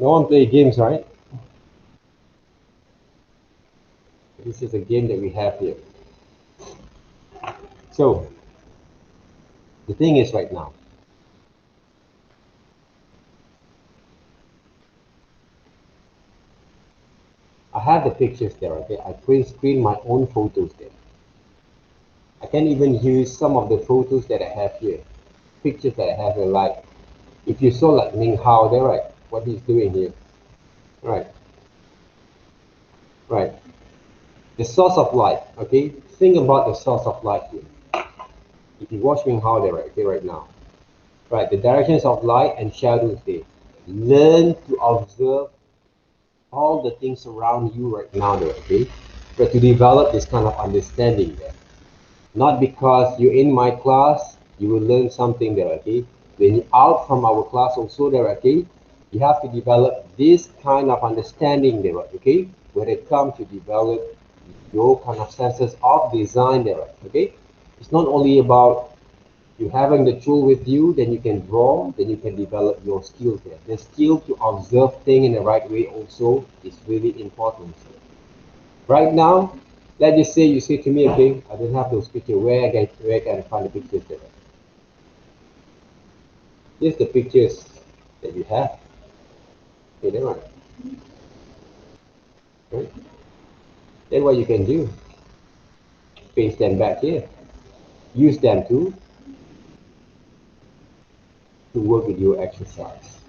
No one play games, right? This is a game that we have here. So the thing is right now, I have the pictures there, okay? I print screen my own photos there. I can even use some of the photos that I have here. Pictures that I have here, like if you saw like Ming Hao there, right? What he's doing here. Right. Right. The source of light, okay? Think about the source of light here. If you watch Ming Hao there, right, okay, right now. Right, the directions of light and shadows there. Learn to observe all the things around you right now there, okay? But to develop this kind of understanding there. Not because you're in my class, you will learn something there, okay? When you're out from our class also there, okay? You have to develop this kind of understanding there, okay? When it comes to develop your kind of senses of design there, okay? It's not only about you having the tool with you, then you can draw, then you can develop your skills there. The skill to observe things in the right way also is really important. Right now, let's just say you say to me, okay, I don't have those pictures. Where can I find the pictures there? Here's the pictures that you have. Okay, then right. Right? Then what you can do, paste them back here. Use them to work with your exercise.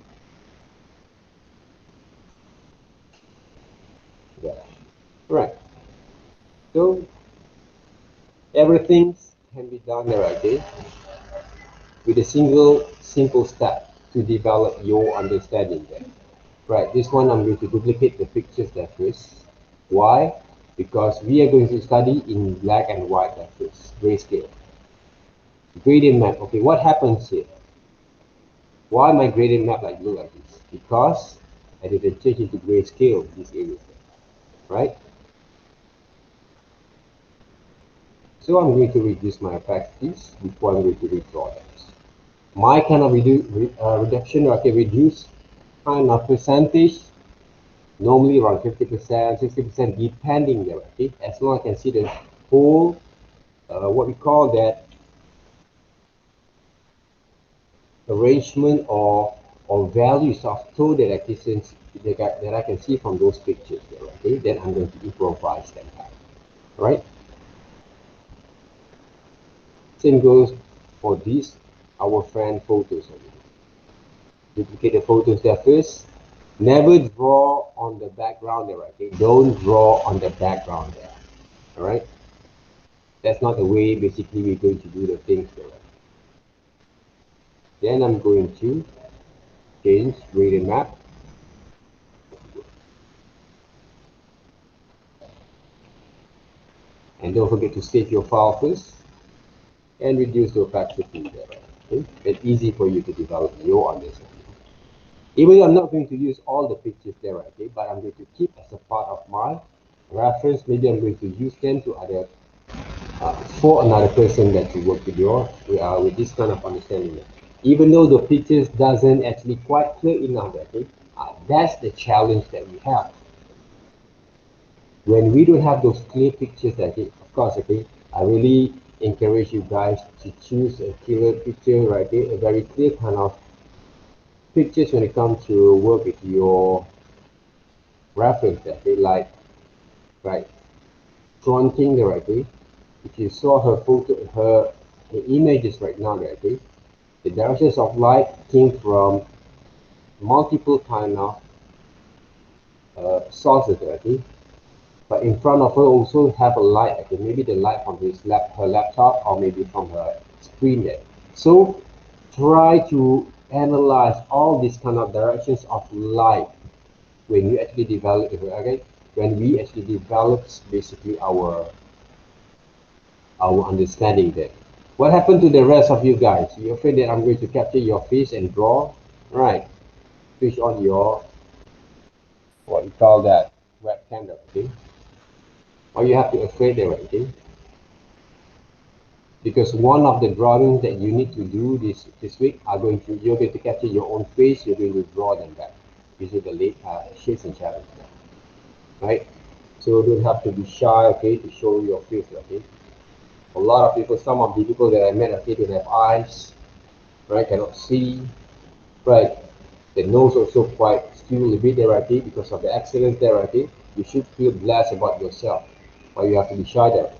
Yeah. Right. So everything can be done the right way with a single simple step to develop your understanding there. Right, this one I'm going to duplicate the pictures there first. Why? Because we are going to study in black and white there first, grayscale. Gradient map, okay, what happens here? Why my gradient map like look like this? Because I didn't change it to grayscale this area, right? So I'm going to reduce my opacities before I'm going to redraw them. My kind of reduction, okay, reduce kind of percentage, normally around 50%, 60%, depending there, okay? As long as I can see the whole, what we call that arrangement or values of tone that I can see from those pictures there, okay? Then I'm going to improvise them, right? Same goes for these, our friend photos. Duplicate the photos there first. Never draw on the background there, okay? Don't draw on the background there, all right? That's not the way basically we're going to do the things there. Then I'm going to change gradient map. And don't forget to save your file first and reduce the opacity there. Okay? It's easy for you to develop your understanding. Even though I'm not going to use all the pictures there, okay, but I'm going to keep as a part of my reference. Maybe I'm going to use them to other for another person that you work with with this kind of understanding. Even though the pictures doesn't actually quite clear enough, okay, that's the challenge that we have. When we don't have those clear pictures, okay, of course, okay, I really encourage you guys to choose a clear picture, right? Okay, a very clear kind of pictures when it comes to work with your reference, okay, like, right, fronting the right way. If you saw her photo, her images right now, right, okay, the directions of light came from multiple kind of sources, okay. But in front of her also have a light, okay, maybe the light from her laptop or maybe from her screen there. So try to analyze all these kind of directions of light when you actually develop, okay, when we actually develop basically our understanding there. What happened to the rest of you guys? You're afraid that I'm going to capture your face and draw? Right. Switch on your, what you call that, webcam, okay? Or you have to afraid there, okay? Because one of the drawings that you need to do this week are you're going to capture your own face, you're going to draw them back. using the shades and shadows, right? So don't have to be shy, okay, to show your face, okay. A lot of people, some of the people that I met, okay, don't have eyes, right, cannot see, right. The nose also quite still a bit there, okay, because of the accident there, okay. You should feel blessed about yourself, but you have to be shy there.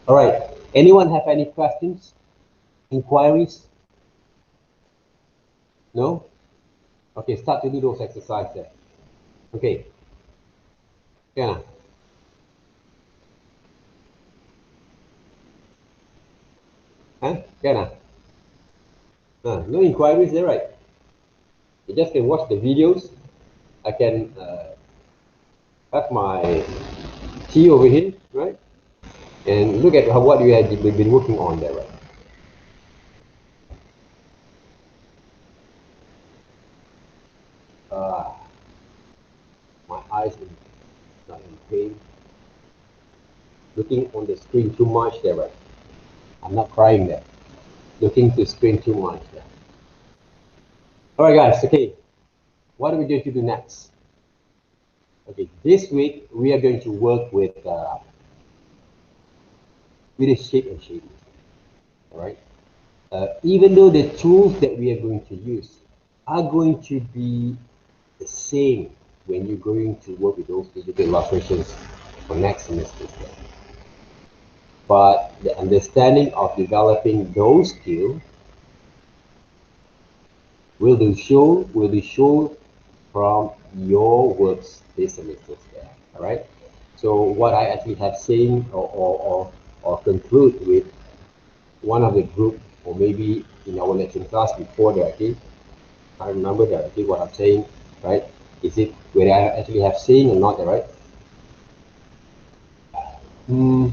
All right. Anyone have any questions, inquiries? No? Okay, start to do those exercises there. Okay. Yeah. Huh? Yeah. No inquiries there, right? You just can watch the videos. I can have my tea over here, right? And look at what you have been working on there, right? Uh, my eyes are in pain. Looking on the screen too much there, right? I'm not crying there. Looking to the screen too much there. All right, guys. Okay. What are we going to do next? Okay, this week we are going to work with a shape and shading. All right. Even though the tools that we are going to use are going to be the same when you're going to work with those digital illustrations for next semester, but the understanding of developing those skills will be shown from your works this semester. All right. So what I actually have seen or conclude with one of the group, or maybe in our lecture class before that, okay, I remember that, okay, what I'm saying, right? Is it whether I actually have saying or not, right? Mm,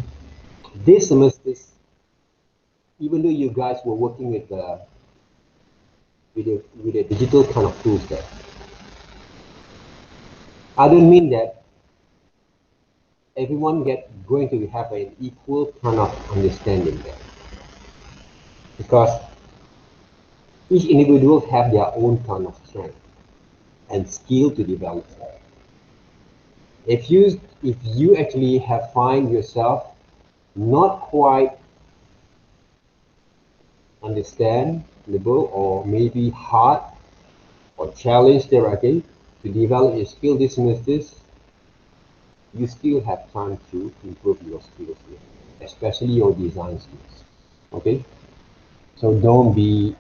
this semester, even though you guys were working with the digital kind of tools there, I don't mean that everyone going to have an equal kind of understanding there, because each individual have their own kind of strength and skill to develop. If you actually have find yourself not quite understandable or maybe hard or challenged there again to develop your skill this semester, you still have time to improve your skills here, especially your design skills. Okay, so don't be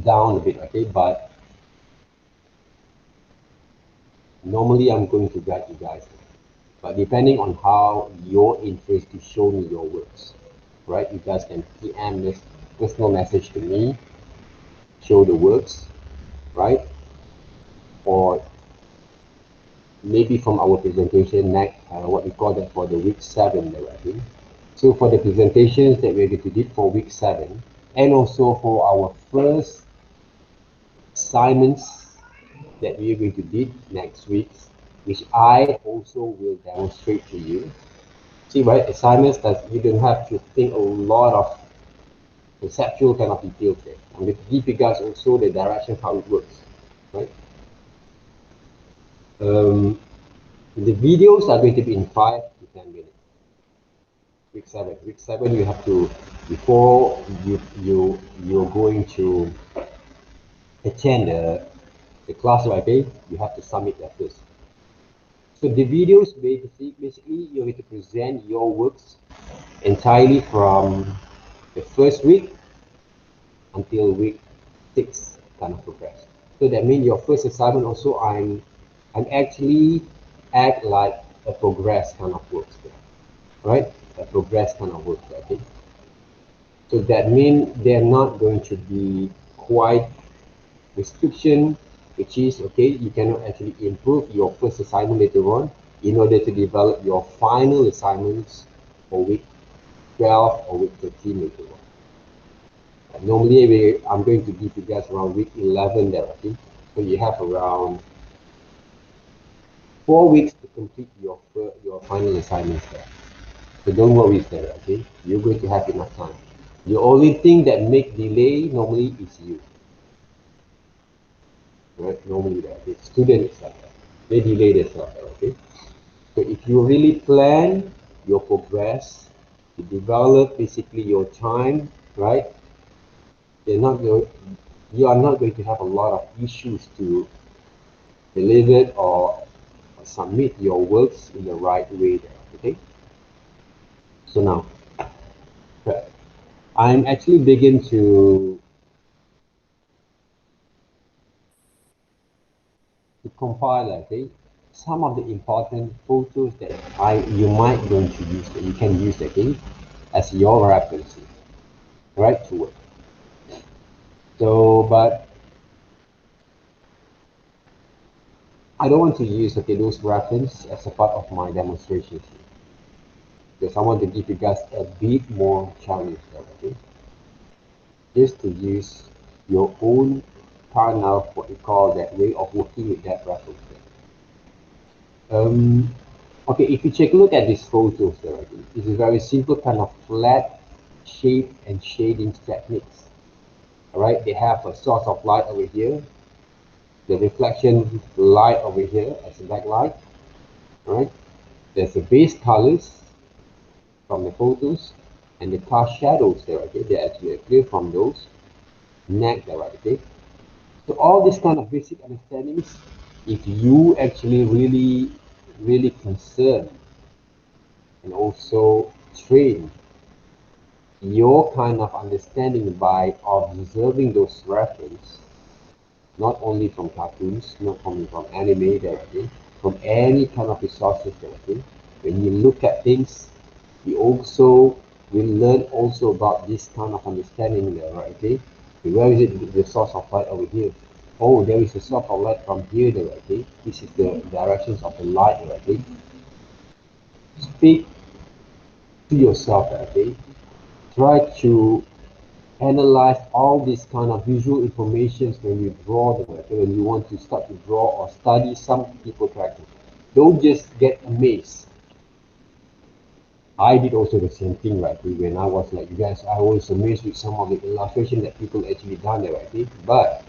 down a bit, okay, but normally I'm going to guide you guys, but depending on how your interest to show me your works, right, you guys can PM this personal message to me, show the works, right, or maybe from our presentation next, what we call that for the week 7 there, I think. So for the presentations that we're going to do for week 7, and also for our first assignments that we are going to do next week, which I also will demonstrate to you. See, right, assignments that you don't have to think a lot of conceptual kind of details there. I'm going to give you guys also the direction how it works, right? The videos are going to be in 5 to 10 minutes. Week 7. Week 7, you have to, before you're going to attend the class, right? Okay, you have to submit that first. So the videos basically you're going to present your works entirely from the first week until week 6 kind of progress. So that means your first assignment also I'm actually act like a progress kind of works there, right? A progress kind of work there, okay? So that means they're not going to be quite restriction, which is, okay, you cannot actually improve your first assignment later on in order to develop your final assignments for week 12 or week 13 later on. Normally, I'm going to give you guys around week 11 there, okay? So you have around 4 weeks to complete your final assignments there. So don't worry there, okay? You're going to have enough time. The only thing that make delay normally is you, right? Normally that the student itself, they delay themselves, okay? So if you really plan your progress, to develop basically your time, right? You're not going, you are not going to have a lot of issues to deliver or submit your works in the right way there, okay? So now, right, I'm actually begin to compile, okay, some of the important photos that you might going to use, that you can use, okay, as your reference, right, to work. So, but I don't want to use, okay, those reference as a part of my demonstration here, because I want to give you guys a bit more challenge there, okay, just to use your own kind of what you call that way of working with that reference there. Okay, if you take a look at these photos there, okay, it's a very simple kind of flat shape and shading techniques. All right, they have a source of light over here, the reflection light over here as a backlight. All right, there's the base colors from the photos and the cast shadows there. Okay, they actually appear from those neck there. Okay, so all these kind of basic understandings, if you actually really concerned and also train your kind of understanding by observing those reference, not only from cartoons, not only from anime directly, from any kind of resources directly. When you look at things, you also will learn also about this kind of understanding there, right? Okay, where is it the source of light over here? Oh, there is a source of light from here, there, okay? This is the directions of the light, okay? Speak to yourself, okay? Try to analyze all these kind of visual informations when you draw them, okay? When you want to start to draw or study some people character. Don't just get amazed. I did also the same thing, right? When I was like you guys, I was amazed with some of the illustration that people actually done there, right? But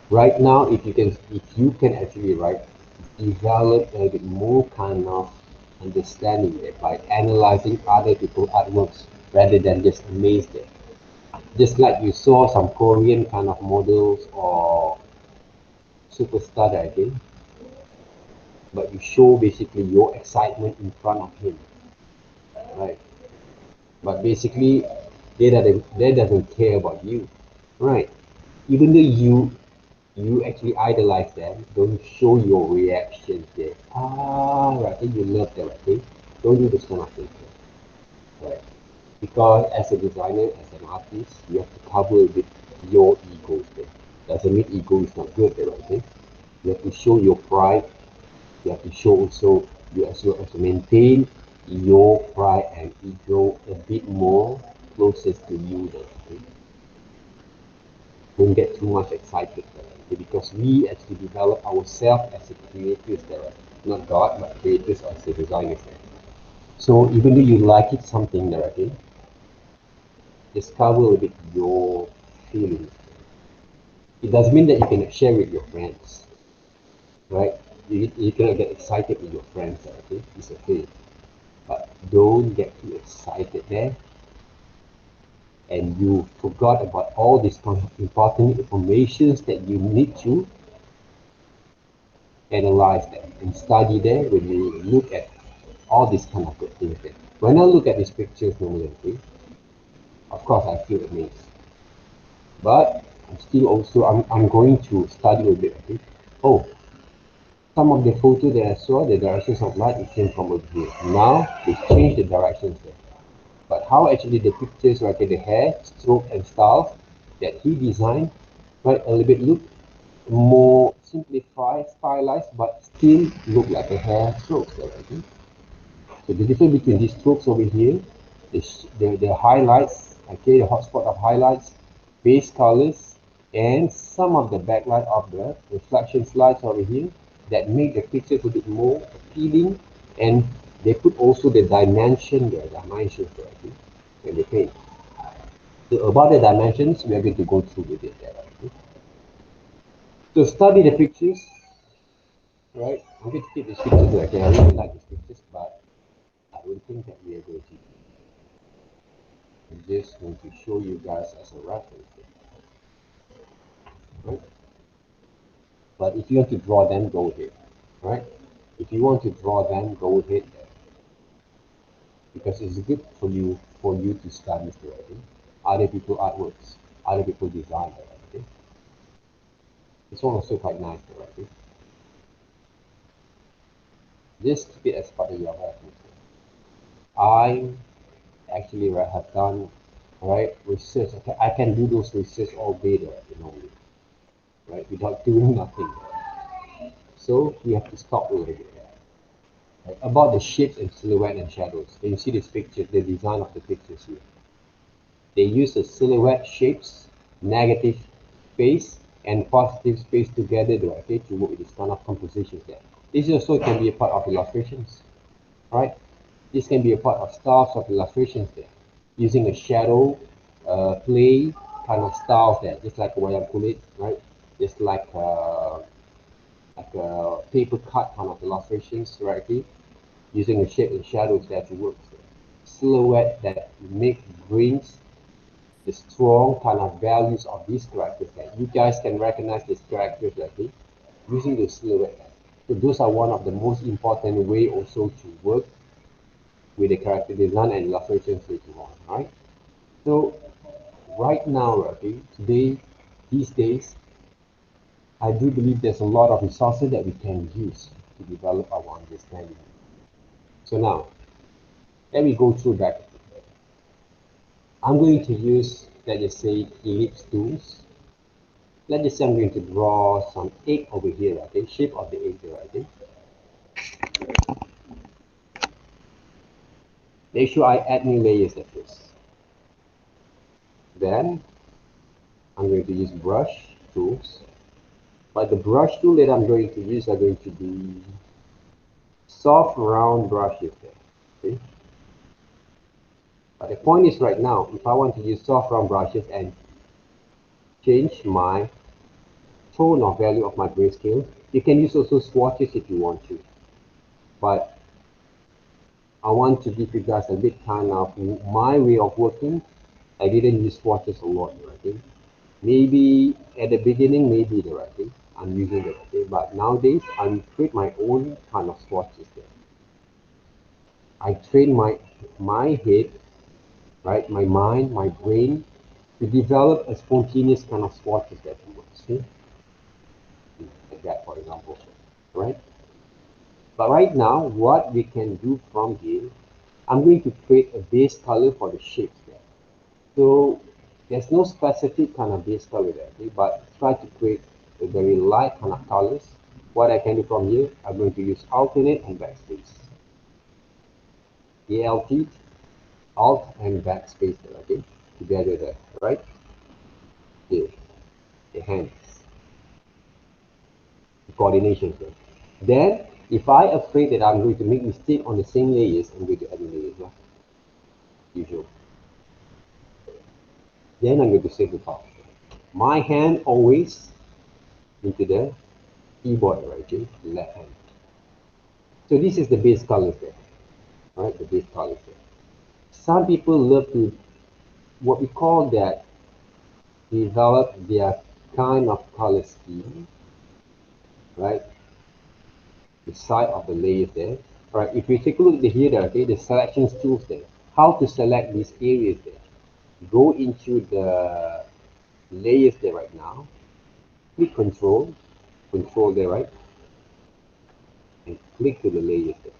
right now, if you can actually, right, develop a bit more kind of understanding there by analyzing other people's artworks rather than just amazed there. Just like you saw some Korean kind of models or superstar there again, but you show basically your excitement in front of him, right? But basically, they doesn't care about you, right? Even though you actually idolize them, don't show your reactions there. Ah, right, you love them, okay? Don't do this kind of thing, right? Because as a designer, as an artist, you have to cover with your ego there. Doesn't mean ego is not good there, okay? You have to show your pride. You have to show also you also maintain your pride and ego a bit more closest to you there, okay? Don't get too much excited there, okay? Because we actually develop ourselves as a creators there, not God, but creators as a designers there. So even though you like it something there, okay, discover a bit your feelings. It doesn't mean that you cannot share with your friends, right? You cannot get excited with your friends, okay? It's okay. But don't get too excited there and you forgot about all these important informations that you need to analyze them and study there when you look at all these kind of good things there. When I look at these pictures normally, okay, of course I feel amazed. But I'm going to study a bit, okay? Oh, some of the photo that I saw, the directions of light, it came from over here. Now they change the directions there. But how actually the pictures, right, the hair, stroke and styles that he designed, right, a little bit look more simplified, stylized, but still look like a hair strokes there, okay? So the difference between these strokes over here, the highlights, okay, the hotspot of highlights, base colors, and some of the backlight of the reflection slides over here that make the pictures a bit more appealing and They put also the dimensions there, okay, when they paint. So about the dimensions, we are going to go through with it there. Okay? To study the pictures, right? I'm going to keep these pictures there. Okay, I really like these pictures, but I don't think that we are going to. I'm just going to show you guys as a reference, right? But if you want to draw them, go ahead, right? If you want to draw them, go ahead, because it's good for you to study already. Other people artworks, other people design already. This one also quite nice already. Just keep it as part of your reference. I actually have done research. I can do those research all day there, right, without doing nothing. So we have to stop a little bit there. Right? About the shapes and silhouette and shadows. Can you see this picture, the design of the pictures here? They use the silhouette shapes, negative space, and positive space together there, okay, to work with this kind of compositions there. This also can be a part of illustrations, right? This can be a part of styles of illustrations there, using a shadow play kind of styles there, just like wayang kulit, right? Just like a paper cut kind of illustrations, right? Okay? Using a shape and shadows there to work. Silhouette that brings the strong kind of values of these characters that you guys can recognize these characters, okay, using the silhouette. So those are one of the most important way also to work with the character design and illustrations later on, right? So right now, okay, these days, I do believe there's a lot of resources that we can use to develop our understanding. So now, let me go through that. I'm going to use, let's just say, ellipse tools. Let's just say I'm going to draw some egg over here, okay? Shape of the egg there, okay? Make sure I add new layers at first. Then I'm going to use brush tools. But the brush tool that I'm going to use are going to be soft round brushes there, okay? But the point is right now, if I want to use soft round brushes and change my tone of value of my grayscale, you can use also swatches if you want to. But I want to give you guys a bit kind of my way of working. I didn't use swatches a lot, okay? Maybe at the beginning, maybe the right thing. I'm using it, okay? But nowadays, I create my own kind of swatches there. I train my head, right, my mind, my brain, to develop a spontaneous kind of swatches that you want to see, like that, for example, right? But right now, what we can do from here, I'm going to create a base color for the shapes there. So there's no specific kind of base color there, okay? But try to create a very light kind of colors. What I can do from here, I'm going to use alternate and backspace. ALT, alt and backspace there, okay? Together there, right? Here, the hands, the coordination there. Then, if I afraid that I'm going to make mistake on the same layers, I'm going to add layers, yeah? Usual. Then I'm going to save the file. My hand always into the keyboard, right? Okay, left hand. So this is the base colors there, right? The base colors there. Some people love to, what we call that, develop their kind of color scheme, right? The side of the layers there. All right, if we take a look at here, okay, the selection tools there. How to select these areas there? Go into the layers there right now. Click control there, right? And click to the layers there.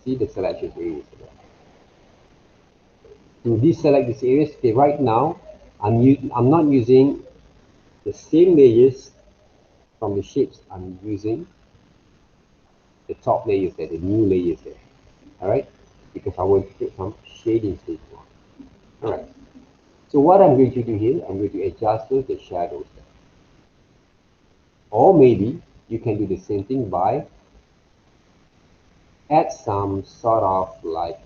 See the selection areas there. To deselect these areas, okay, right now I'm not using the same layers from the shapes. I'm using the top layers there, the new layers there. Alright? Because I want to put some shading later on. Alright. So what I'm going to do here, I'm going to adjust the shadows there. Or maybe you can do the same thing by add some sort of like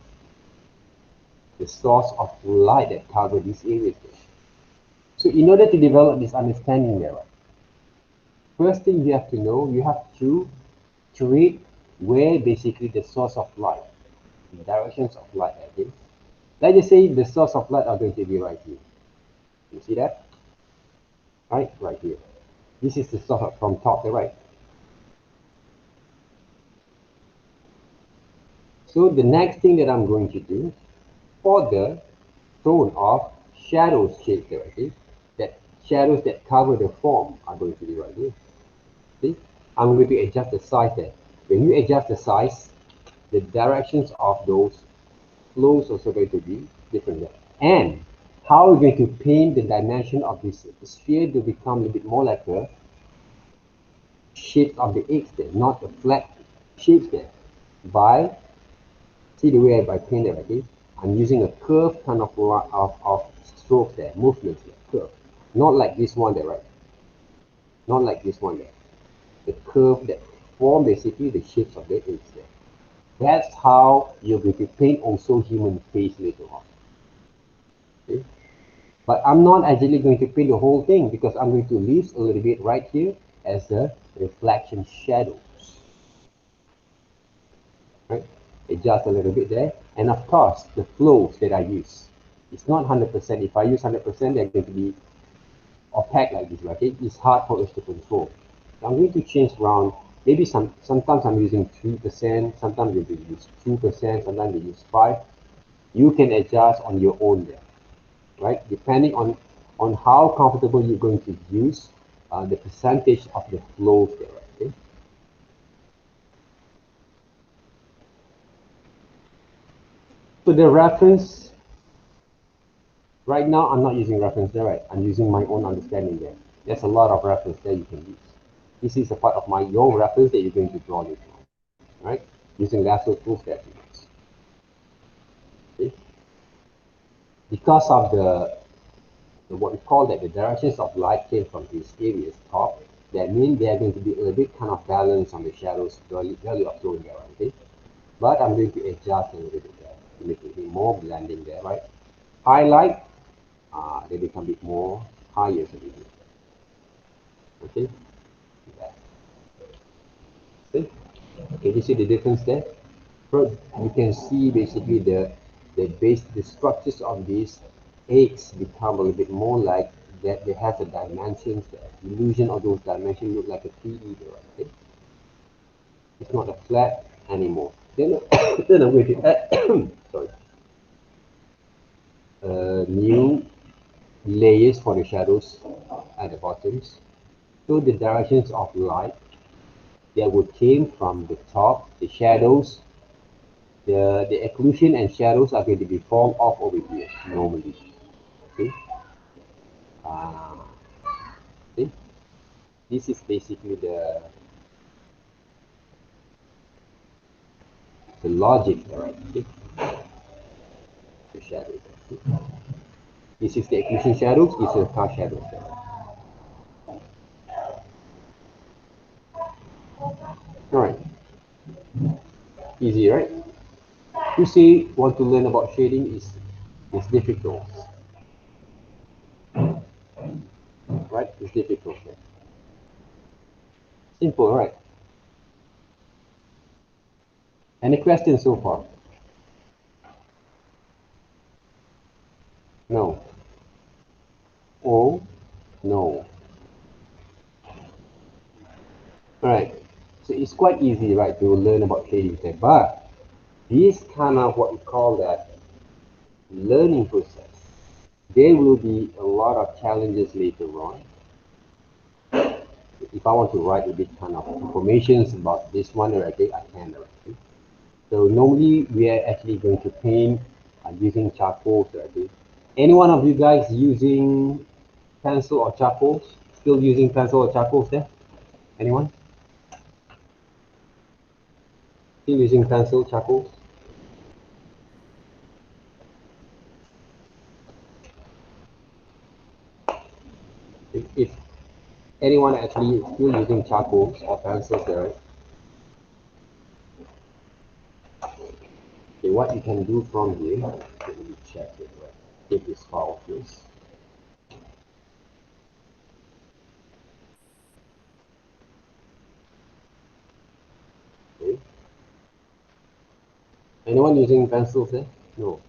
the source of light that cover these areas there. So in order to develop this understanding there, right, first thing you have to know, you have to treat where basically the source of light, the directions of light, okay? Let's just say the source of light are going to be right here. You see that? Right here. This is the source from top to right. So the next thing that I'm going to do for the tone of shadows shade there, okay? That shadows that cover the form are going to be right here. See? I'm going to adjust the size there. When you adjust the size, the directions of those flows also going to be different there. And how we're going to paint the dimension of this sphere to become a little bit more like a shape of the X there, not a flat shapes there. By, see the way I paint it, okay? I'm using a curve kind of stroke there, movements there, curve. Not like this one there, right? Not like this one there. The curve that form basically the shapes of the X there. That's how you're going to paint also human face later on. Okay? But I'm not actually going to paint the whole thing because I'm going to leave a little bit right here as the reflection shadows. Right? Adjust a little bit there. And of course, the flows that I use. It's not 100%. If I use 100%, they're going to be opaque like this, okay? It's hard for us to control. So I'm going to change around. Maybe sometimes I'm using 3%, sometimes you use 2%, sometimes you use 5%. You can adjust on your own there, right? Depending on how comfortable you're going to use the percentage of the flows there, okay? So the reference, right now I'm not using reference there, right? I'm using my own understanding there. There's a lot of reference there you can use. This is a part of your reference that you're going to draw later on, right? Using lasso tools that you use. Okay? Because of the what we call that the directions of light came from these areas top, that means they are going to be a little bit kind of balanced on the shadows value of tone there, okay? But I'm going to adjust a little bit there to make it a bit more blending there, right? Highlight, they become a bit more higher a little bit. Okay? See? Okay, you see the difference there? So you can see basically the structures of these eggs become a little bit more like that. They have the dimensions, the illusion of those dimensions look like a 3D there, okay? It's not a flat anymore. Then, then I'm going to add sorry, new layers for the shadows at the bottoms. So the directions of light that would came from the top, the shadows, the occlusion and shadows are going to be formed off over here normally. See? Uh, see? This is basically the logic, right? See? The shadows. See? This is the occlusion shadows, this is the car shadows. Alright. Easy, right? You see, want to learn about shading is difficult. Right? It's difficult. Right? Simple, right? Any questions so far? No. Oh, no. Alright. So it's quite easy, right, to learn about shading there. But this kind of what we call that learning process, there will be a lot of challenges later on. If I want to write a bit kind of information about this one, right, I can. Right? So normally we are actually going to paint using charcoal. Right? Any one of you guys using pencil or charcoals? Still using pencil or charcoals there? Anyone? Still using pencil, charcoals? If anyone actually still using charcoals or pencils there, right? what you can do from here, let me check it, right? Take this file first. Okay. Anyone using pencils there? No.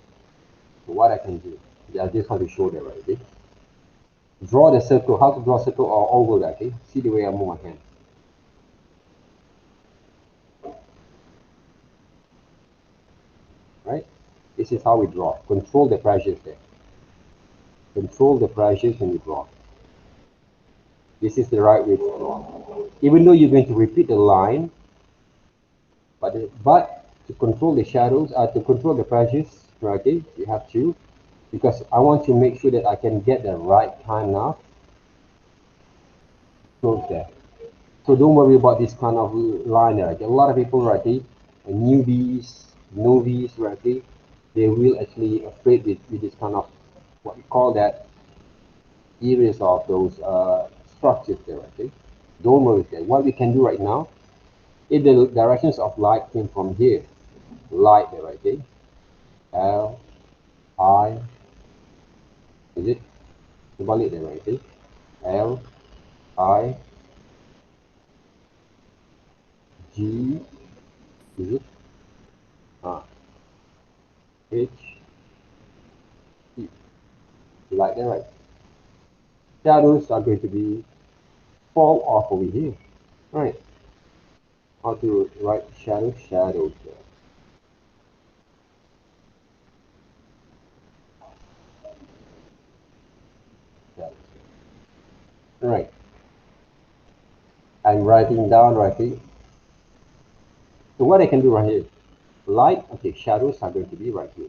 So what I can do, I just want to show that, right? Okay? Draw the circle. How to draw a circle or oval, okay? See the way I move my hand. Right? This is how we draw. Control the pressures there. Control the pressures when you draw. This is the right way to draw. Even though you're going to repeat the line, but to control the shadows, to control the pressures, okay, you have to, because I want to make sure that I can get the right time now. Close there. So don't worry about this kind of line, right? A lot of people, right, newbies, novice, right, they will actually afraid with this kind of what we call that areas of those structures there, okay? Don't worry there. What we can do right now, if the directions of light came from here, light there, okay? L, I, is it? Kebalik there, right, okay? L, I, G, is it? H, E. Light there, right? Shadows are going to be fall off over here, right? How to write shadows there. Shadows. Right. I'm writing down right here. So what I can do right here, light, okay, shadows are going to be right here.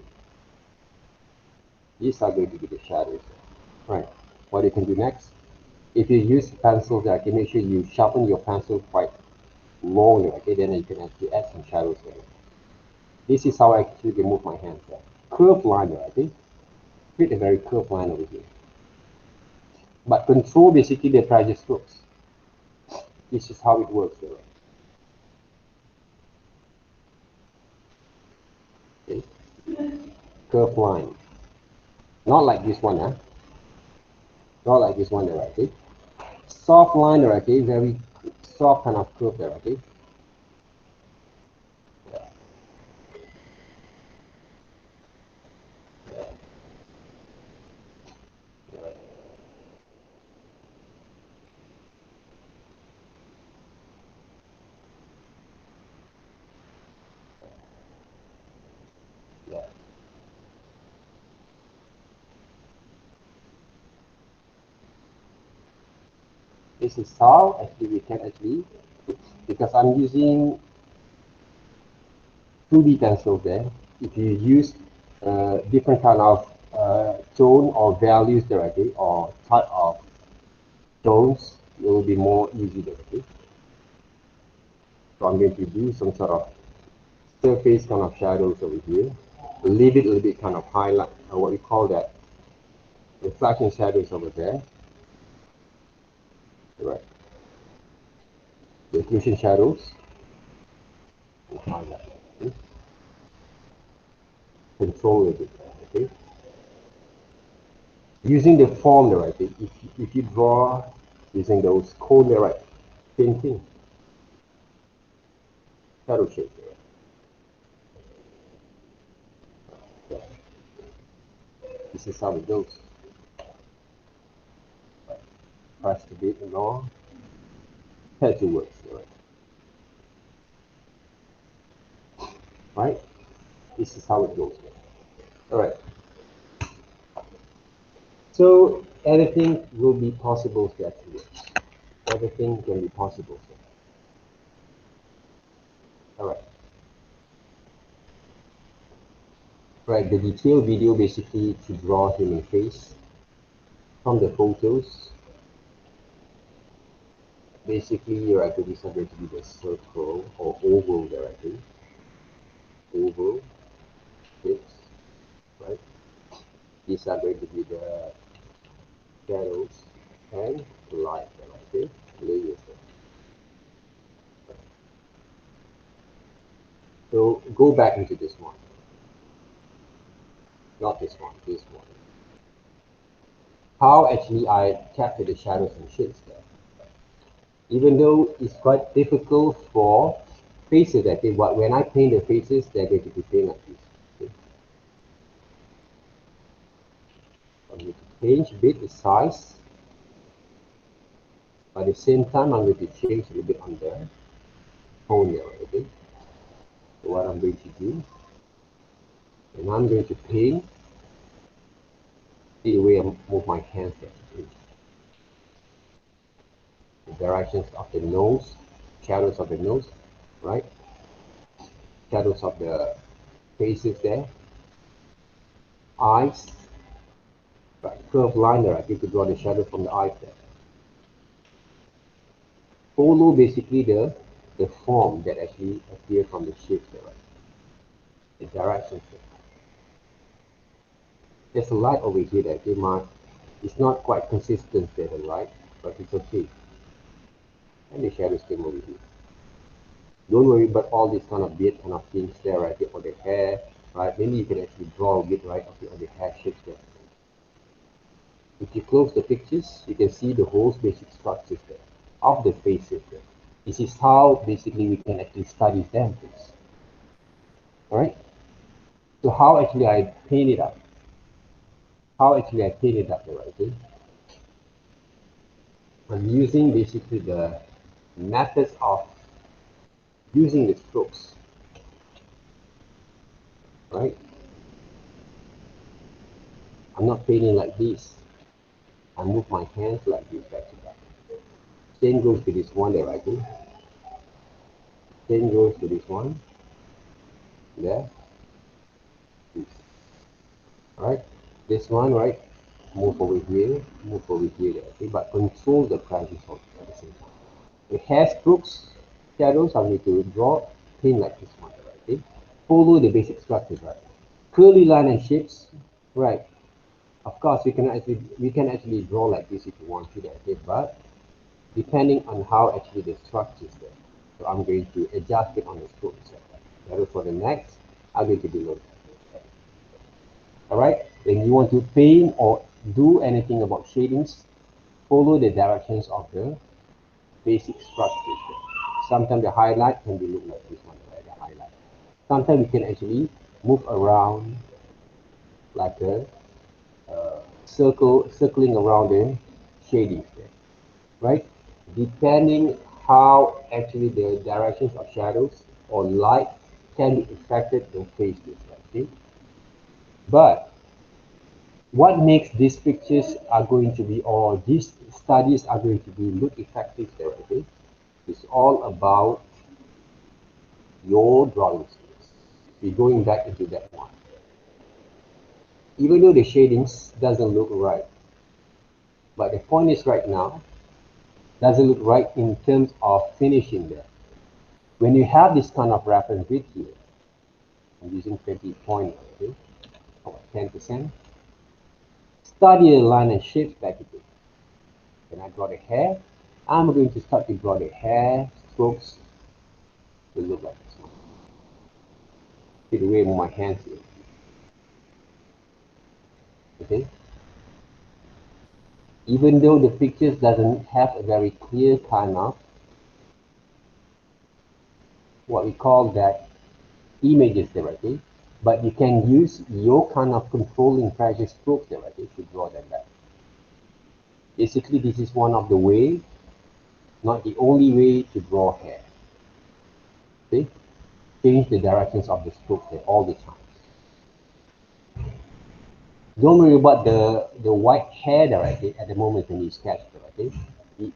These are going to be the shadows. Right. What you can do next, if you use pencils, there, okay, make sure you sharpen your pencil quite long, okay, then you can actually add some shadows there. This is how I actually remove my hands there. Curved line there, okay? Create a very curved line over here. But control basically the pressure strokes. This is how it works there. Okay. Curved line. Not like this one, huh? Not like this one there, okay? Soft line there, okay? Very soft kind of curve there, okay? Yeah. This is how actually we can actually, because I'm using 2D pencils there. If you use different kind of tone or values there, okay, or type of tones, it will be more easy there, okay. So I'm going to do some sort of surface kind of shadows over here. Leave it a little bit kind of highlight, or what we call that, reflection shadows over there. Right. The diffusion shadows. And highlight. Okay. Control it, okay. Using the form there, right? If you draw using those cone there, right? Same thing. Shadow shape there. Yeah. This is how it goes. Right. Press the bit along. Head to works there, right? This is how it goes there. All right. So everything will be possible here today. Everything can be possible here. All right. Right, the detailed video basically to draw human face from the photos. Basically, right, these are going to be the circle or oval directly. Oval, shapes, right? These are going to be the shadows and light, okay? Layers. So go back into this one. not this one, this one. How actually I capture the shadows and shapes there. Even though it's quite difficult for faces, I think, but when I paint the faces, they're going to be painted like this. Okay. I'm going to change a bit the size. At the same time, I'm going to change a little bit on the tone there, okay? So what I'm going to do, and I'm going to paint the way I move my hands there. Okay? The directions of the nose, shadows of the nose, right? Shadows of the faces there, eyes, right? Curved line there, I need to draw the shadow from the eyes there. Follow basically the form that actually appears from the shapes there, right? The directions there. There's a light over here that they might, it's not quite consistent there, the light, but it's okay. And the shadows came over here. Don't worry about all these kind of beard kind of things there, right? Or the hair, right? Maybe you can actually draw a bit, right, of the hair shapes there. If you close the pictures, you can see the whole basic structures there of the faces there. This is how basically we can actually study them, please. Alright? So how actually I paint it up? How actually I paint it up there, right? Okay? I'm using basically the methods of using the strokes. Right? I'm not painting like this. I move my hands like this back to back. Same goes to this one there, right? Same goes to this one. There. This. Right? This one, right? Move over here, there, okay? But control the pressure at the same time. The hair strokes, shadows, I need to draw thin like this one, right? Okay? Follow the basic structures, right? Curly line and shapes, right? Of course, we can actually draw like this if you want to, okay? But depending on how actually the structure is there. So I'm going to adjust it on the stroke. That is for the next, I'm going to do it. Alright, when you want to paint or do anything about shadings, follow the directions of the basic structures there. Sometimes the highlight can be look like this one, right? The highlight. Sometimes we can actually move around like a circling around the shadings there, right? Depending how actually the directions of shadows or light can be affected in faces, okay? But what makes these pictures are going to be, or these studies are going to be look effective there, okay? It's all about your drawing skills. We're going back into that one. Even though the shadings doesn't look right, but the point is right now, doesn't look right in terms of finishing there. When you have this kind of reference grid here, I'm using 20 point, okay, or 10%. Study the line and shapes back again. When I draw the hair, I'm going to start to draw the hair strokes to look like this one. See the way I move my hands here. Okay? Even though the pictures doesn't have a very clear kind of what we call that images there, okay? But you can use your kind of controlling pressure strokes there, okay, to draw them back. Basically, this is one of the ways, not the only way to draw hair. Okay? Change the directions of the stroke there all the time. Don't worry about the white hair there, okay, at the moment when you sketch there, okay?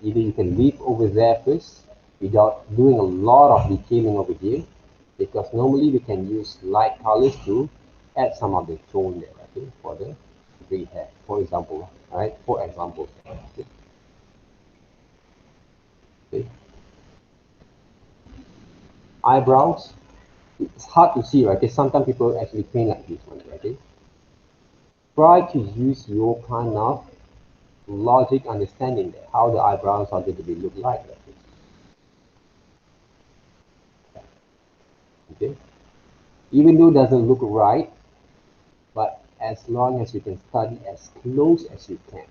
Either you can leave over there first without doing a lot of detailing over here, because normally we can use light colors to add some of the tone there, okay, for the gray hair, for example, right? For example, okay. Okay. Eyebrows, it's hard to see, right? Okay, sometimes people actually paint like this one, right? Okay. Try to use your kind of logic understanding there, how the eyebrows are going to be look like this. Okay. Even though it doesn't look right, but as long as you can study as close as you can.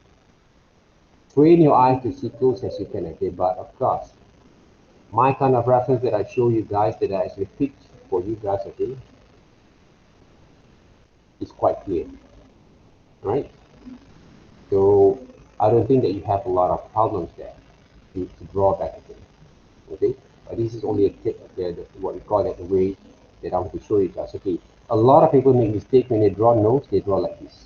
Train your eyes to see close as you can, okay? But of course, my kind of reference that I show you guys, that I actually picked for you guys, okay, is quite clear, right? So I don't think that you have a lot of problems there to draw back again, okay? But this is only a tip, okay, what we call it, the way that I want to show you guys, okay? A lot of people make mistake when they draw nose, they draw like this.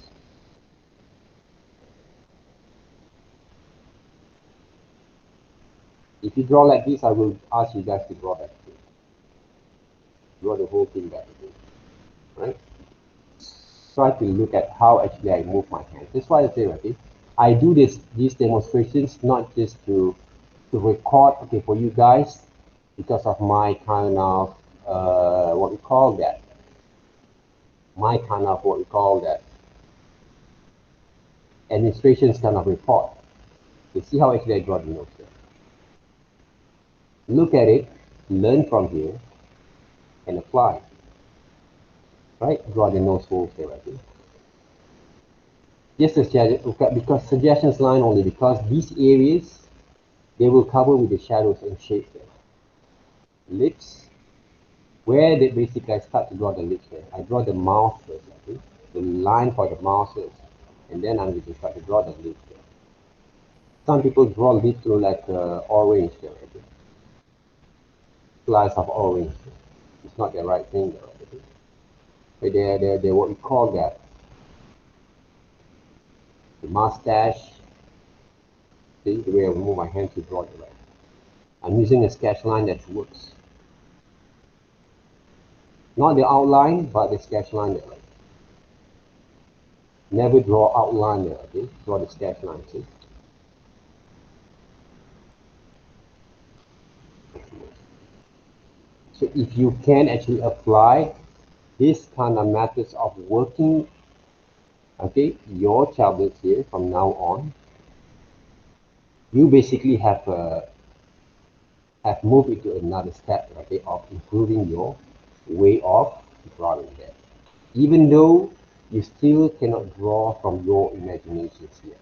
If you draw like this, I will ask you guys to draw back again. Draw the whole thing back again, right? Try to look at how actually I move my hands. That's why I say, okay, I do these demonstrations not just to record, okay, for you guys, because of my kind of what we call that, administration's kind of report. You see how actually I draw the nose there. Look at it, learn from here, and apply. Right? Draw the nose holes there, right? Just a suggestion, because suggestions line only because these areas they will cover with the shadows and shapes there. Lips, where they basically I start to draw the lips there. I draw the mouth first, okay? The line for the mouth first, and then I'm going to start to draw the lips there. Some people draw lips through like orange there, okay? Slice of orange. It's not the right thing there, okay? But they're what we call that. The mustache. See the way I move my hand to draw the right. I'm using a sketch line that works. Not the outline, but the sketch line there. Never draw outline there, okay? Draw the sketch line, see? So if you can actually apply this kind of methods of working, okay, your tablets here from now on, you basically have moved into another step, okay, of improving your way of drawing there. Even though you still cannot draw from your imaginations here.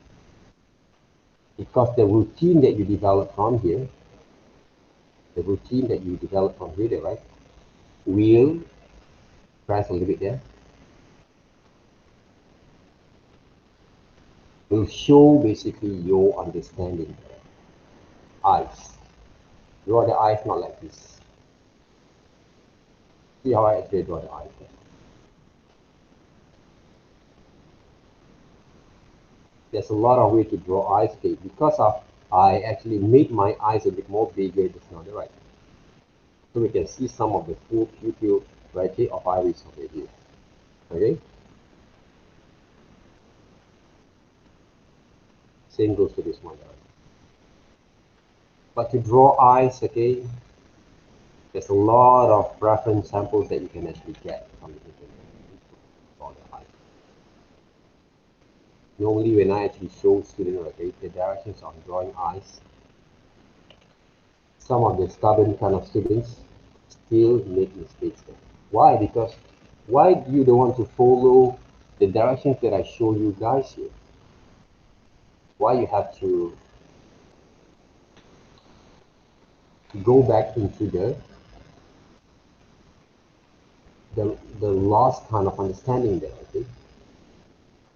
Because the routine that you develop from here, right, will press a little bit there, will show basically your understanding. Eyes. Draw the eyes not like this. See how I actually draw the eyes there. There's a lot of way to draw eyes, okay, because of I actually made my eyes a bit more bigger just now, right? So we can see some of the full pupil right here of iris over here. Okay? Same goes to this one. Right? But to draw eyes, okay, there's a lot of reference samples that you can actually get from the internet for the eyes. Normally when I actually show students, okay, the directions of drawing eyes, some of the stubborn kind of students still make mistakes there. Why? Because why do you don't want to follow the directions that I show you guys here? Why you have to go back into the lost kind of understanding there, okay?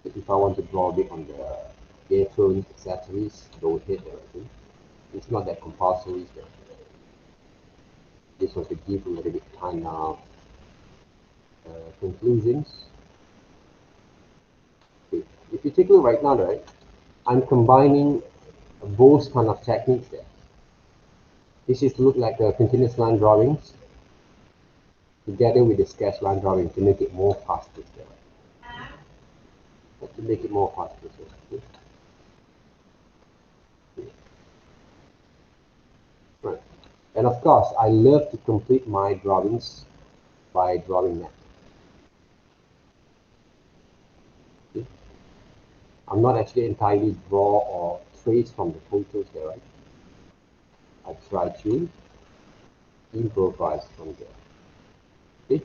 If I want to draw a bit on the earphone accessories, go ahead there, okay? It's not that compulsory there. This was to give a little bit kind of conclusions. Okay. If you take a look right now, right, I'm combining both kind of techniques there. This is look like a continuous line drawings together with the sketch line drawing to make it more faster there. To make it more faster. Okay. Right. And of course, I love to complete my drawings by drawing that. Okay. I'm not actually entirely draw or trace from the photos there, right? I try to improvise from there. Okay?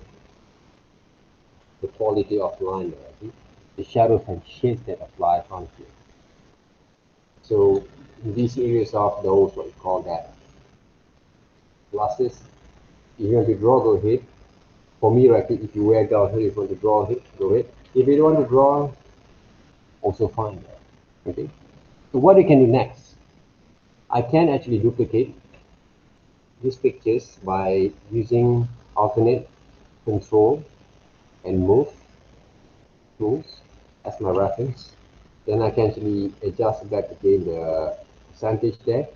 The quality of line there, okay? the shadows and shades that apply from here. So in these areas of those, what you call that, glasses, if you want to draw, go ahead. For me, right, if you wear glasses, if you want to draw, go ahead. If you don't want to draw, also fine. Okay. So what I can do next, I can actually duplicate these pictures by using alternate control and move tools as my reference. Then I can actually adjust back again the percentage there.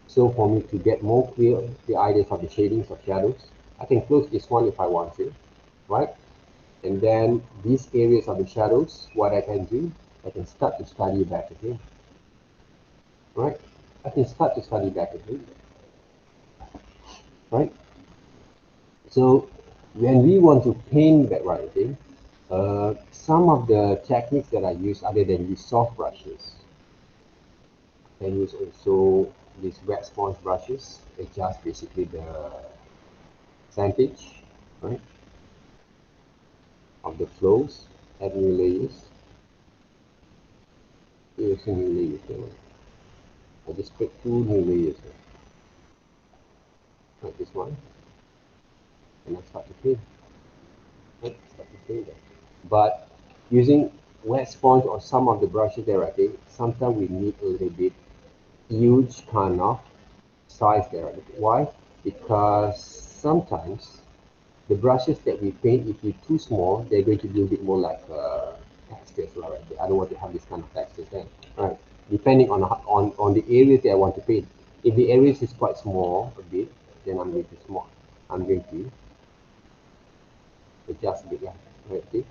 So for me to get more clear the ideas of the shadings of shadows, I can close this one if I want to, right? And then these areas of the shadows, what I can do, I can start to study back again, right? I can start to study back again, right? So when we want to paint back, right, okay, some of the techniques that I use other than use soft brushes, and use also these wet sponge brushes, adjust basically the percentage, right, of the flows, add new layers. Here's a new layer here. I just put 2 new layers here, like this one, and I start to paint. Right, start to paint that. But using wet sponge or some of the brushes there, I think sometimes we need a little bit huge kind of size there. Why? Because sometimes the brushes that we paint, if they're too small, they're going to be a bit more like textures, right? I don't want to have this kind of textures there, right? Depending on the areas that I want to paint. If the areas is quite small a bit, then I'm going to adjust a bit, yeah, right? Okay.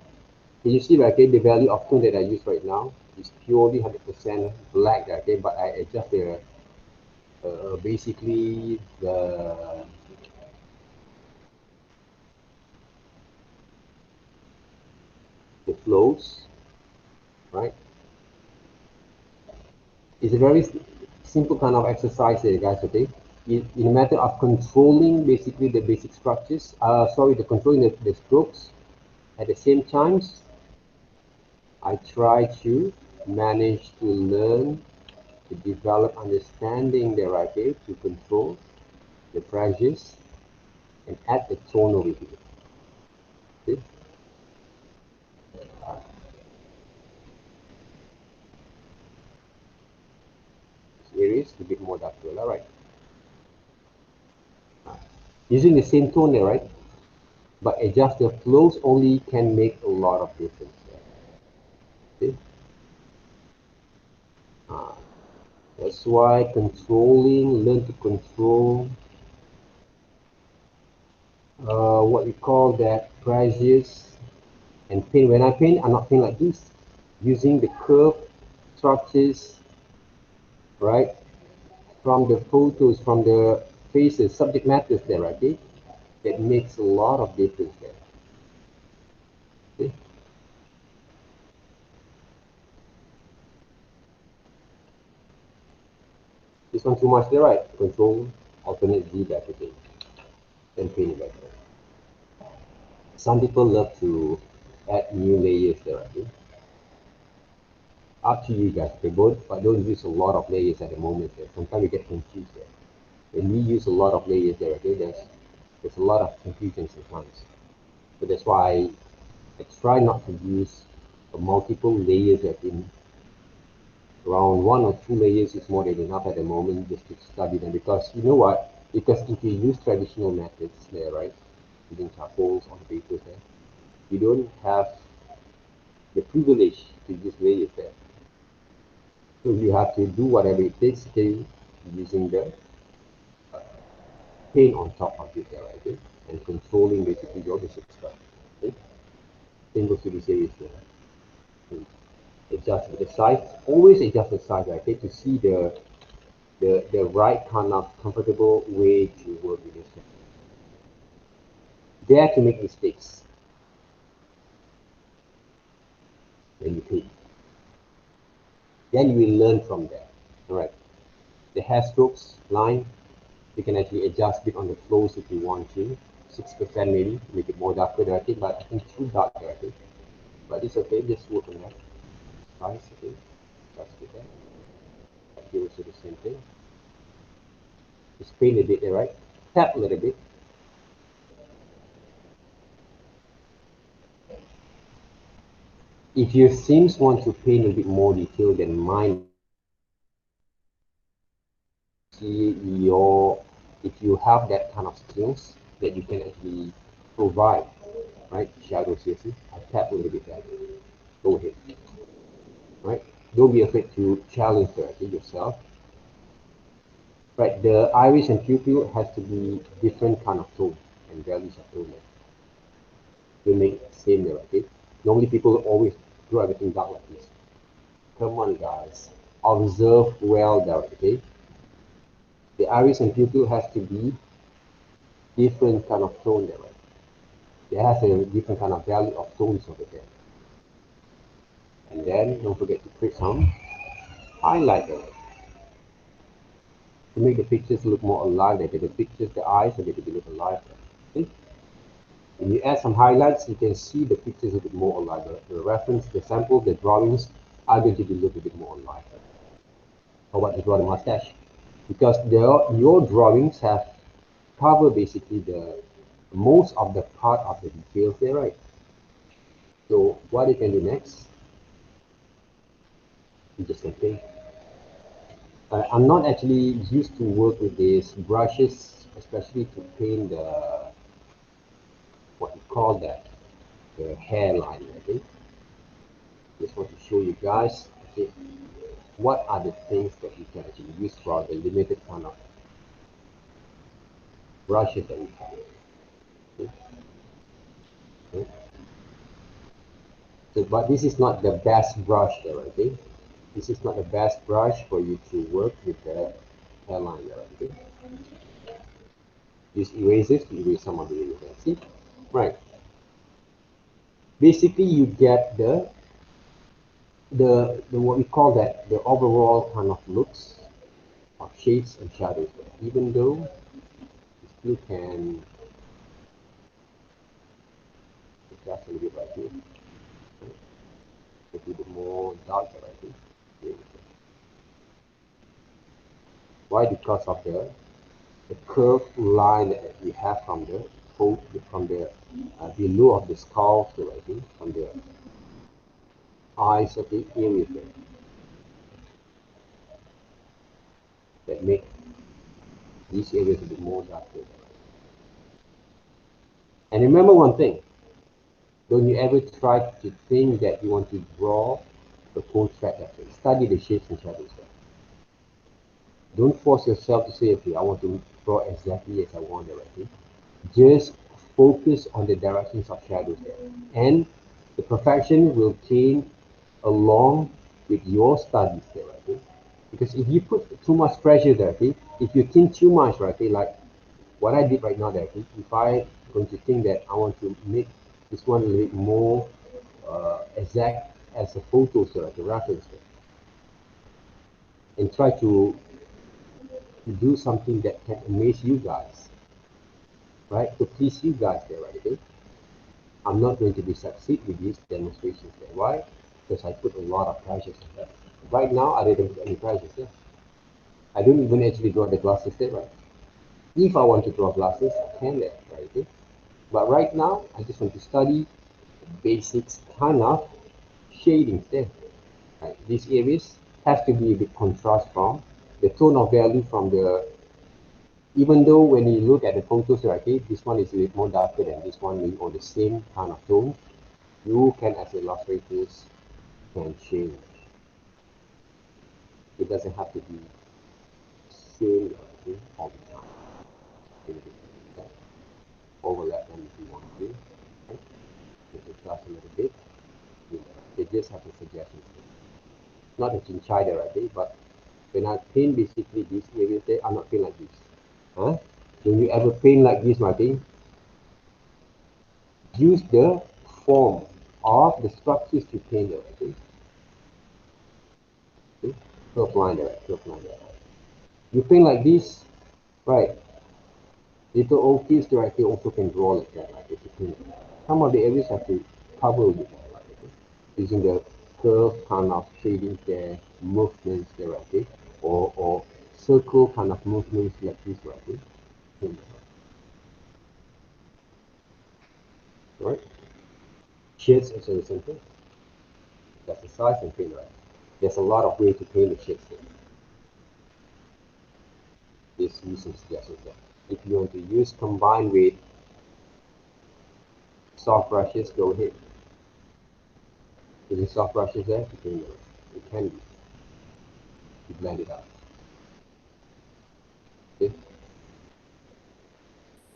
Can you see, right, okay, the value of tone that I use right now is purely 100% black, okay, but I adjust the basically the flows, right? It's a very simple kind of exercise here, guys, okay? In a matter of controlling basically the basic structures, the controlling the strokes, at the same time, I try to manage to learn, to develop understanding there, okay, to control the pressures and add the tone over here. See? This area is a bit more darker, all right? Using the same tone there, right? But adjust the flows only can make a lot of difference there. See? That's why learn to control what we call that pressures and paint. When I paint, I'm not paint like this, using the curve structures, right? From the photos, from the faces, subject matters there, right? Okay? That makes a lot of difference there. See? This one too much there, right? Control, alternate Z back again, then paint back there. Some people love to add new layers there, okay? Up to you guys, okay, but don't use a lot of layers at the moment there. Sometimes you get confused there. When we use a lot of layers there, okay, there's a lot of confusion sometimes. So that's why I try not to use multiple layers. I think around 1 or 2 layers is more than enough at the moment just to study them. Because you know what? Because if you use traditional methods there, right, using charcoals on the papers there, you don't have the privilege to use layers there. So you have to do whatever it takes to using the paint on top of it there, right? Okay? And controlling basically your basic stuff. Okay? Same goes to this area here. Adjust the size, always adjust the size, right? Okay? To see the right kind of comfortable way to work with this. Dare to make mistakes when you paint. Then you will learn from that. Alright. The hair strokes line, you can actually adjust a bit on the flows if you want to. 6% maybe, make it more darker, I think, but I think too dark, I think. But it's okay, just work on that. Nice, okay. That's good there. Here also the same thing. Just paint a bit there, right? Tap a little bit. If your sims want to paint a bit more detail than mine, see your if you have that kind of skills that you can actually provide, right? Shadows here, see? I tap a little bit there. Go ahead, right? Don't be afraid to challenge yourself, right? The iris and pupil has to be different kind of tone and values of tone to make it same there, okay? Normally people always draw everything dark like this. Come on, guys. Observe well there, okay? The iris and pupil has to be different kind of tone there, right? It has a different kind of value of tones over there. And then don't forget to create some highlighter to make the pictures look more alive. Like the pictures, the eyes are going to be look alive. Okay? When you add some highlights, you can see the pictures a bit more alive. The reference, the sample, the drawings are going to be look a bit more alive. How about the draw the mustache? Because your drawings have covered basically the most of the part of the details there, right? So what you can do next, you just can paint. I'm not actually used to work with these brushes, especially to paint the, what you call that, the hairline, okay? Just want to show you guys, okay, what are the things that you can actually use for the limited kind of brushes that we have. Okay? Okay? So, but this is not the best brush there, okay? This is not the best brush for you to work with the hairline there, okay? Use erasers to erase some of the areas. See? Right. Basically, you get the what we call that the overall kind of looks of shades and shadows. Even though you still can adjust a little bit right here, a little bit more darker right here. There we go. Why? Because of the curved line that we have from the below of the skull to right here, from the eyes of the area there, that make these areas a bit more darker. And remember one thing, don't you ever try to think that you want to draw the portrait effect. Study the shapes and shadows there. Don't force yourself to say, okay, I want to draw exactly as I want it, right? Just focus on the directions of shadows there. And the perfection will came along with your studies there, right? Because if you put too much pressure there, okay, if you think too much, right, like what I did right now there, okay, if I going to think that I want to make this one a little bit more exact as a photo, so like a reference there, and try to do something that can amaze you guys, right? To please you guys there, right? Okay? I'm not going to be succeed with these demonstrations there. Why? Because I put a lot of pressure on that. Right now, I didn't put any pressure there. I don't even actually draw the glasses there, right? If I want to draw glasses, I can there, right? Okay? But right now, I just want to study the basics kind of shadings there. Right? These areas have to be a bit contrast from the tone of value from the, even though when you look at the photos, right, okay, this one is a little more darker than this one, or the same kind of tone, you can, as illustrators, can change. It doesn't have to be same, okay, all the time. You can overlap them if you want to. Okay? Just adjust a little bit. They just have a suggestion. Not a chinchida, right, okay, but when I paint basically these areas, they are not paint like this. Huh? When you ever paint like this, Martin, use the form of the structures to paint it. Okay? Okay? Curve line there, curve line there. You paint like this, right? Little old kids directly also can draw like that, like if you paint. Some of the areas have to cover with that, like, okay? Using the curve kind of shadings there, movements there, okay, or circle kind of movements like this, okay. Right? Shades is very simple. That's the size and paint, right? There's a lot of ways to paint the shades here. Just use some suggestions there. If you want to use combined with soft brushes, go ahead. Using soft brushes there, you can, it can be. You blend it out. Okay?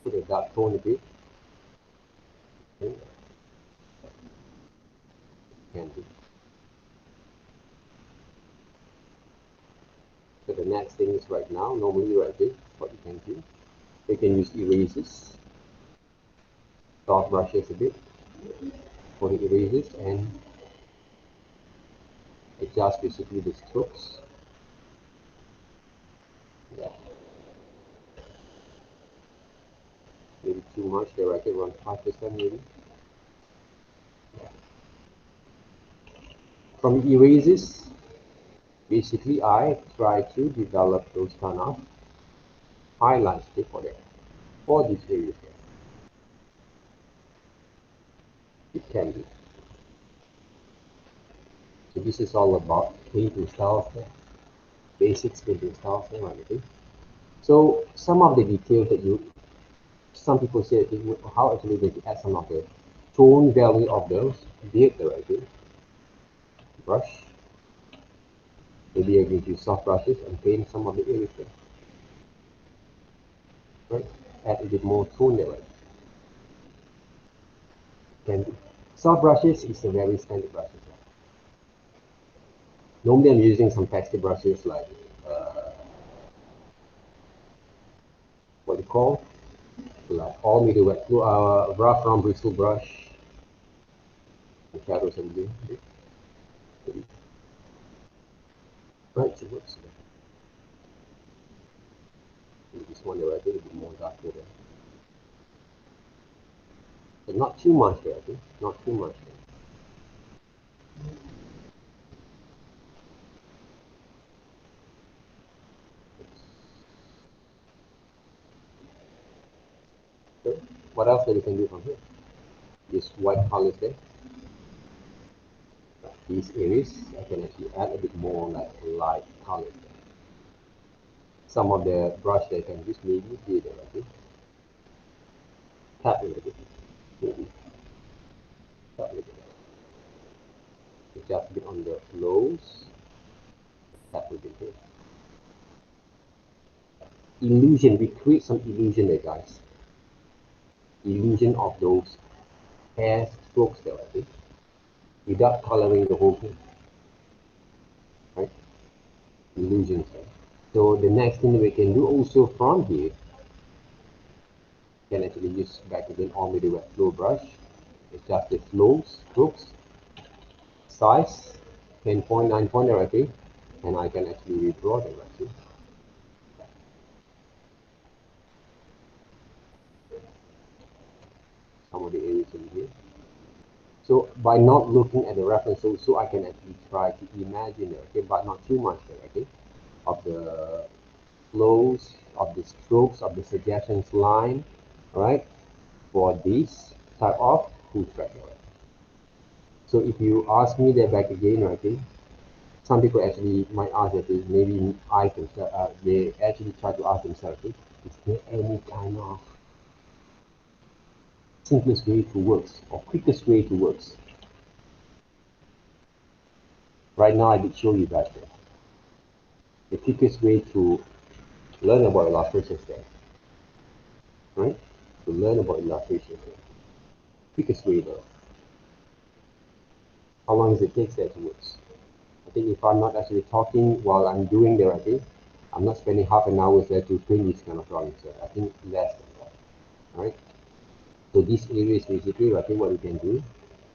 Put a dark tone a bit. Okay? Can be. So the next thing is right now, normally right here, what you can do. You can use erasers, soft brushes a bit for the erasers and adjust basically the strokes. Yeah. Maybe too much there, right there, around 5% maybe. Yeah. From erasers, basically I try to develop those kind of highlights for them, for these areas there. It can be. So this is all about painting styles there, basics painting styles there, right? Okay. So some of the details that some people say how actually they add some of the tone value of those beard there, right? Okay. Brush. Maybe you're going to use soft brushes and paint some of the areas there. Right? Add a bit more tone there, right? Can be. Soft brushes is a very standard brush. Normally I'm using some pastel brushes like what you call like all media wet rough round bristle brush, the shadows and blue. Right, so what's this one there, I think a bit more darker there. But not too much there, I think. Not too much there. Okay. What else that we can do from here? This white colors there. These areas, I can actually add a bit more like light colors there. Some of the brush that I can use maybe here there, I think. Tap a little bit. Maybe. Tap a little bit. Adjust a bit on the flows. Tap a little bit here. Illusion, we create some illusion there, guys. Illusion of those hair strokes there, I think, without coloring the whole thing, right? Illusions there. So the next thing we can do also from here, can actually use back again on with the wet flow brush, adjust the flows, strokes, size, 10 point, 9 point there, I think, and I can actually redraw them, I think. Some of the areas in here. So by not looking at the reference also, I can actually try to imagine it, okay, but not too much there, okay, of the flows, of the strokes, of the suggestions line, right, for this type of full track. So if you ask me that back again, okay, some people actually might ask that maybe I can, they actually try to ask themselves, okay, is there any kind of simplest way to works or quickest way to works? Right now I did show you that the quickest way to learn about illustrations there, right? To learn about illustrations there. Quickest way though. How long does it take that to works? I think if I'm not actually talking while I'm doing the writing, I'm not spending half an hour there to print this kind of drawings. So I think less than that, right? So this area is basically, I think what we can do,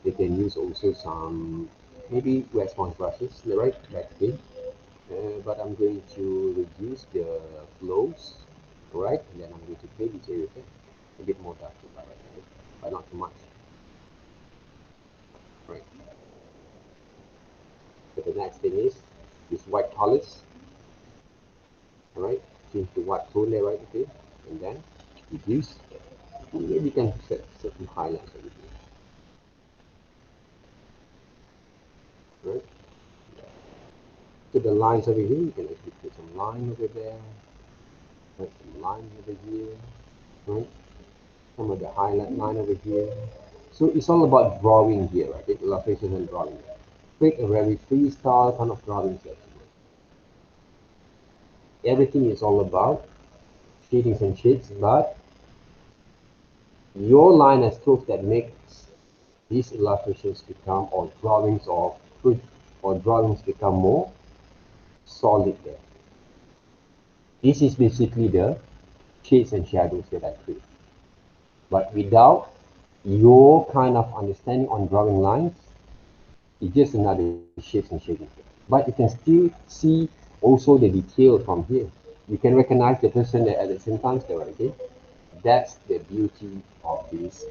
we can use also some maybe wet sponge brushes, right? Back again. But I'm going to reduce the flows, right? And then I'm going to paint this area a bit more dark, right? But not too much, right? So the next thing is this white colors. All right, change the white tone there, right? Okay, and then reduce. Maybe you can set certain highlights over here. Right. So the lines over here, you can actually put some line over there, right? Some line over here, right? Some of the highlight line over here. So it's all about drawing here, right? Illustration and drawing. Create a very freestyle kind of drawing section. Everything is all about shadings and shades, but your line and strokes that makes these illustrations become, or drawings of truth, or drawings become more solid there. This is basically the shades and shadows that I create. But without your kind of understanding on drawing lines, it's just another shapes and shading. But you can still see also the detail from here. You can recognize the person at the same time still, okay? That's the beauty of these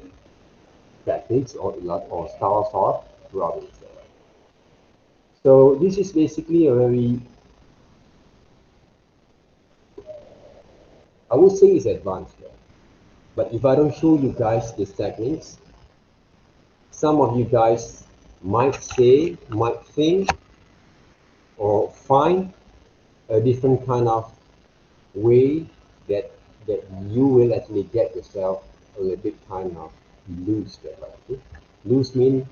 techniques or styles of drawings. So this is basically a very, I would say it's advanced. But if I don't show you guys these techniques, some of you guys might say, might think, or find a different kind of way that you will actually get yourself a little bit kind of loose there, right? Okay? Loose means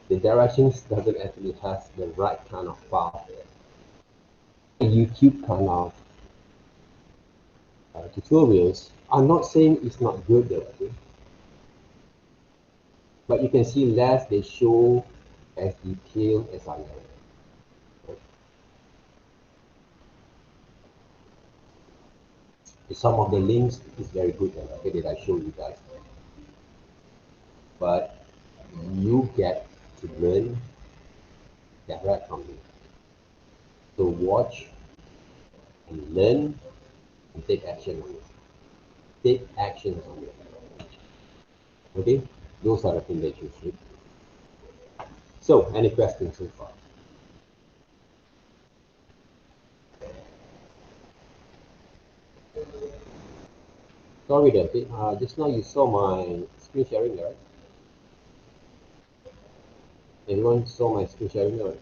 the directions doesn't actually have the right kind of path there. YouTube kind of tutorials, I'm not saying it's not good there, okay? But you can see less they show as detailed as I am. Some of the links is very good, okay, that I show you guys. But you get to learn direct from me. So watch and learn and take action on it. Take actions on it. Okay? Those are the things that you should. So, any questions so far? Sorry, David. Just now you saw my screen sharing, right? Anyone saw my screen sharing, right?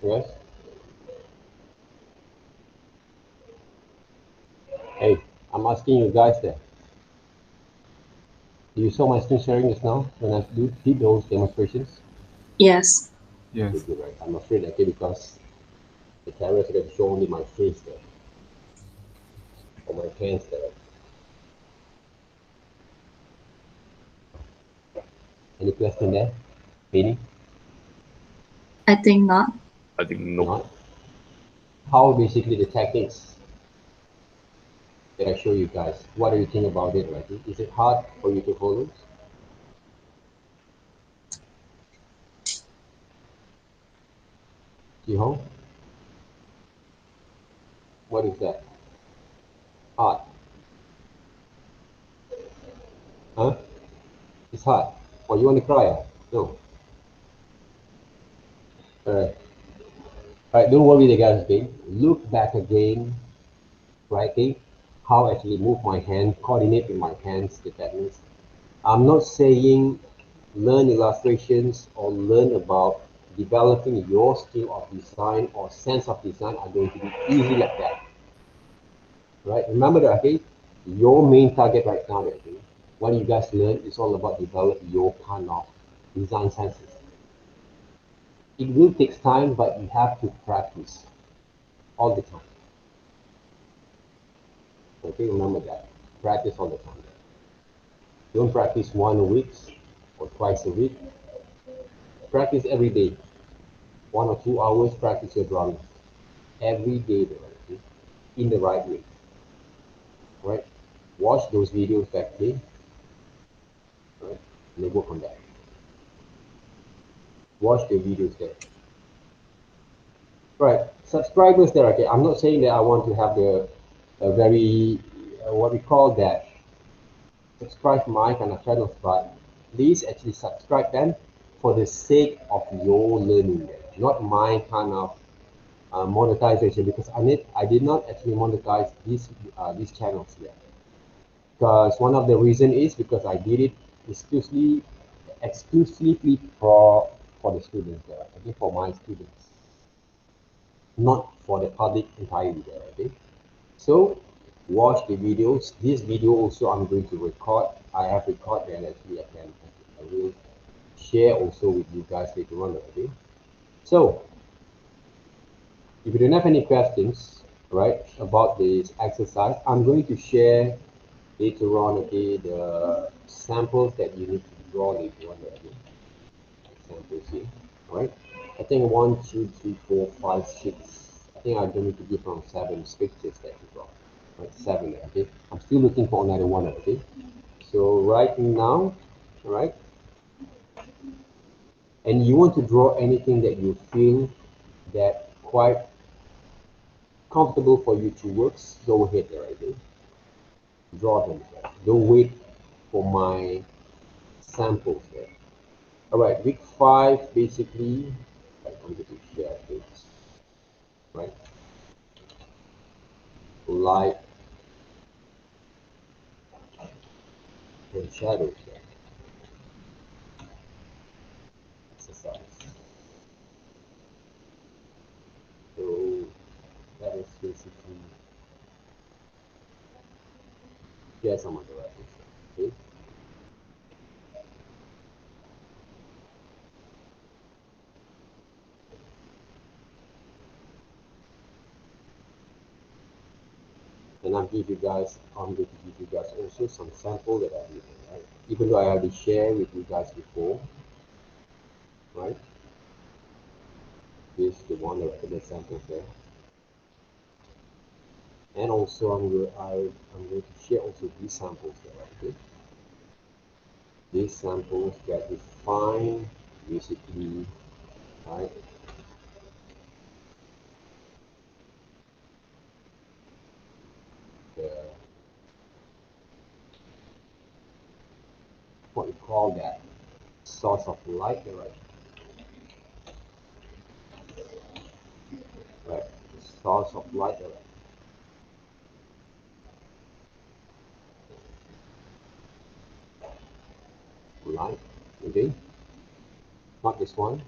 Yes? Hey, I'm asking you guys there. You saw my screen sharing just now when I did those demonstrations? Yes. Yes. Okay, right. I'm afraid, okay, because the camera is going to show only my face there, or my hands there. Any question there? Benny? I think not. I think no. Not? How basically the techniques that I show you guys, what do you think about it, right? Is it hard for you to follow? Jiho? What is that? Hard. Huh? It's hard. Or you want to cry? No. Alright. Alright, don't worry the guys, okay? Look back again, right? Okay? How I actually move my hand, coordinate with my hands, the techniques. I'm not saying learn illustrations or learn about developing your skill of design or sense of design are going to be easy like that. Right? Remember that, okay? Your main target right now, okay? What you guys learn is all about develop your kind of design senses. It will take time, but you have to practice all the time. Okay, remember that. Practice all the time. Don't practice 1 week or twice a week. Practice every day. 1 or 2 hours, practice your drawing. Every day, okay? In the right way. Right? Watch those videos that day. Right? And then work on that. Watch the videos there. Right, subscribers there. Okay, I'm not saying that I want to have the a very what we call that subscribe my kind of channels, but please actually subscribe them for the sake of your learning there, not my kind of monetization, because I did not actually monetize these channels yet. Because one of the reason is because I did it exclusively for the students there, okay, for my students, not for the public entirely there, okay. So watch the videos. This video also I'm going to record. I have recorded and actually I will share also with you guys later on, okay. So if you don't have any questions, right, about this exercise, I'm going to share later on, okay, the samples that you need to draw later on, okay. Examples here, right? I think 1, 2, 3, 4, 5, 6. I think I'm going to give around 7 pictures that you draw, right? 7, okay. I'm still looking for another one, okay. So right now, right, and you want to draw anything that you feel that quite comfortable for you to work, go ahead there, okay. Draw them there. Don't wait for my samples there. All right, week 5 basically, I'm going to share this, right? Light and shadows there. Exercise. So that is basically share some of the references. Okay. And I'm going to give you guys also some sample that I've given, right? Even though I already shared with you guys before, right? This is the one that the samples there. And also I'm going to share also these samples there, okay? These samples that define basically, right? The, what you call that source of light, right? Right, the source of light, right? Light, okay? Not this one,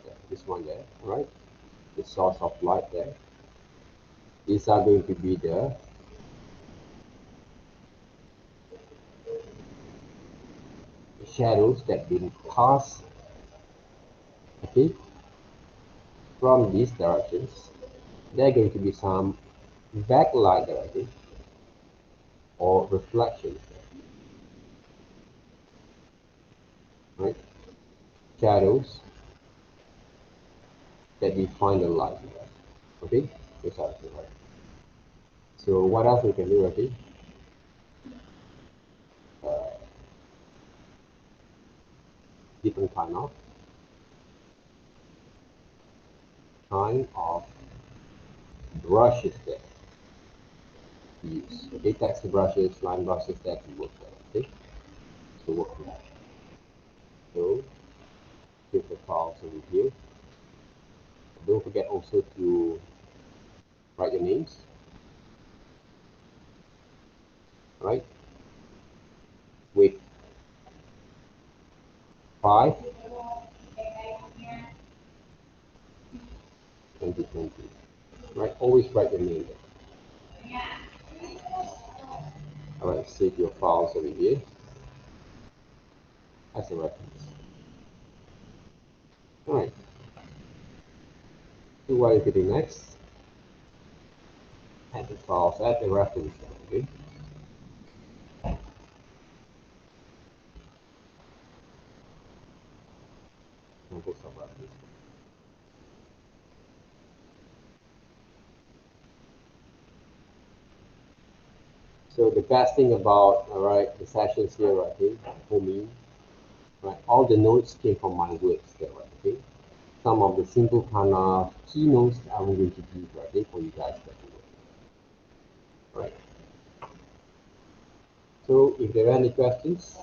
yeah, this one there, right? The source of light there. These are going to be the shadows that being cast, okay, from these directions. There are going to be some backlight there, okay, or reflections, right? Shadows that define the light, okay? This are the right. So what else we can do, okay? Uh, different kind of brushes there to use. Okay, texture brushes, line brushes that you work with. Okay, so work with that. So give the files over here. Don't forget also to write your names. Right? Week 5, 2020. Right? Always write your name there. Alright, save your files over here as a reference. Alright. So what you can do next? Add the files, add the reference there, okay? And put some reference. So the best thing about the sessions here, right, okay, for me, right, all the notes came from my works there, right, okay. Some of the simple kind of keynotes that I'm going to give, right, okay, for you guys to work. Right. So if there are any questions,